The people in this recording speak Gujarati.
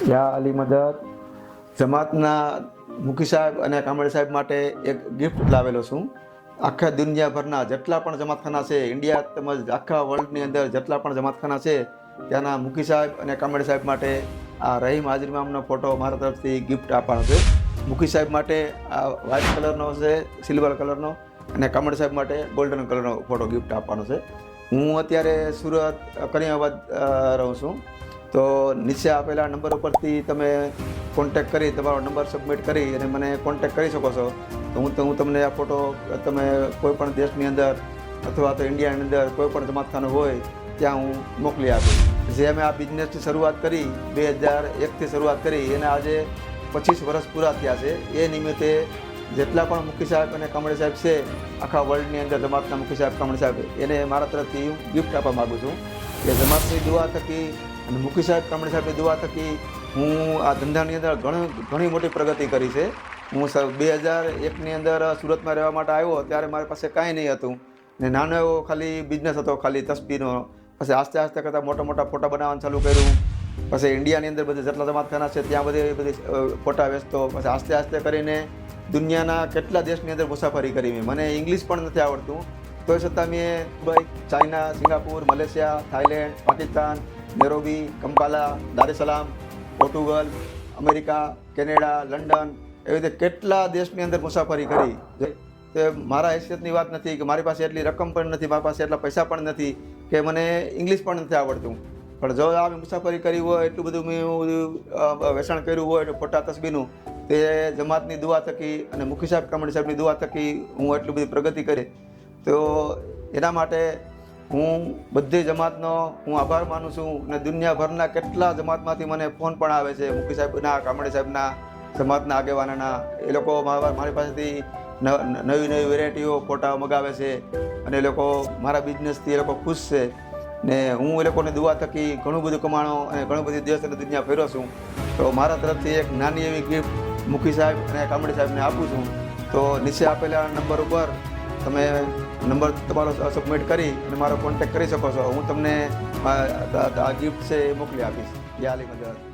યા અલી મદદ જમાતના મુખી સાહેબ અને કામળી સાહેબ માટે એક ગિફ્ટ લાવેલો છું. આખા દુનિયાભરના જેટલા પણ જમાતખાના છે, ઇન્ડિયા તેમજ આખા વર્લ્ડની અંદર જેટલા પણ જમાતખાના છે ત્યાંના મુખી સાહેબ અને કામળી સાહેબ માટે આ રહીમ હાજર ઇમામનો ફોટો મારા તરફથી ગિફ્ટ આપવાનો છે. મુખી સાહેબ માટે આ વ્હાઇટ કલરનો છે, સિલ્વર કલરનો, અને કામળી સાહેબ માટે ગોલ્ડન કલરનો ફોટો ગિફ્ટ આપવાનો છે. હું અત્યારે સુરત કરિયાબાદ રહું છું. તો નીચે આપેલા નંબર ઉપરથી તમે કોન્ટેક્ટ કરી તમારો નંબર સબમિટ કરી અને મને કોન્ટેક્ટ કરી શકો છો. તો હું તમને આ ફોટો તમે કોઈ પણ દેશની અંદર અથવા તો ઇન્ડિયાની અંદર કોઈ પણ જમાતખાનું હોય ત્યાં હું મોકલી આપીશ. જે અમે આ બિઝનેસની શરૂઆત કરી 2001થી શરૂઆત કરી એને આજે 25 વર્ષ પૂરા થયા છે. એ નિમિત્તે જેટલા પણ મુખી સાહેબ અને કામળી સાહેબ છે આખા વર્લ્ડની અંદર જમાતના મુખી સાહેબ કામળી સાહેબ એને મારા તરફથી હું ગિફ્ટ આપવા માગું છું. એ જમાતની દુઆ થકી અને મુખી સાહેબ કામળી સાહેબની દુઆ થકી હું આ ધંધાની અંદર ઘણી મોટી પ્રગતિ કરી છે. હું 2001ની અંદર સુરતમાં રહેવા માટે આવ્યો ત્યારે મારી પાસે કાંઈ નહીં હતું ને નાનો એવો ખાલી બિઝનેસ હતો, ખાલી તસબીરનો. પછી આસ્તે આસ્તે કરતાં મોટા ફોટા બનાવવાનું ચાલુ કર્યું. પછી ઇન્ડિયાની અંદર બધે જેટલા જમાતખાના છે ત્યાં બધી ફોટા વેચતો. પછી આસ્તે આસ્તે કરીને દુનિયાના કેટલા દેશની અંદર મુસાફરી કરી મેં. મને ઇંગ્લિશ પણ નથી આવડતું, તો છતાં મેં Dubai, China, Singapore, Malaysia, Thailand, Pakistan, Nairobi, Kampala, Dar es Salaam, Portugal, America, Canada, London, એવી રીતે કેટલા દેશની અંદર મુસાફરી કરી. તે મારા હેસિયતની વાત નથી કે મારી પાસે એટલી રકમ પણ નથી, મારી પાસે એટલા પૈસા પણ નથી કે મને ઇંગ્લિશ પણ નથી આવડતું. પણ જો આ મુસાફરી કરી હોય, એટલું બધું મેં વેચાણ કર્યું હોય ફોટા તસબીરનું, તે જમાતની દુઆ થકી અને મુખી સાહેબ કામળી સાહેબની દુઆ થકી હું એટલી બધી પ્રગતિ કરી. તો એના માટે હું બધી જમાતનો હું આભાર માનું છું. અને દુનિયાભરના કેટલા જમાતમાંથી મને ફોન પણ આવે છે, મુખી સાહેબના, કામળી સાહેબના, જમાતના આગેવાનના. એ લોકો મારી પાસેથી નવી વેરાયટીઓ ફોટા મગાવે છે અને એ લોકો મારા બિઝનેસથી એ લોકો ખુશ છે. ને હું એ લોકોની દુઆ થકી ઘણું બધું કમાણો અને ઘણું બધી દેશ અને દુનિયા ફેર્યો છું. તો મારા તરફથી એક નાની એવી ગિફ્ટ મુખી સાહેબ અને કામળી સાહેબને આપું છું. તો નીચે આપેલા નંબર ઉપર તમે નંબર તમારો સબમિટ કરી અને મારો કોન્ટેક્ટ કરી શકો છો. હું તમને આ ગિફ્ટ છે એ મોકલી આપીશ. યા અલી મદદ.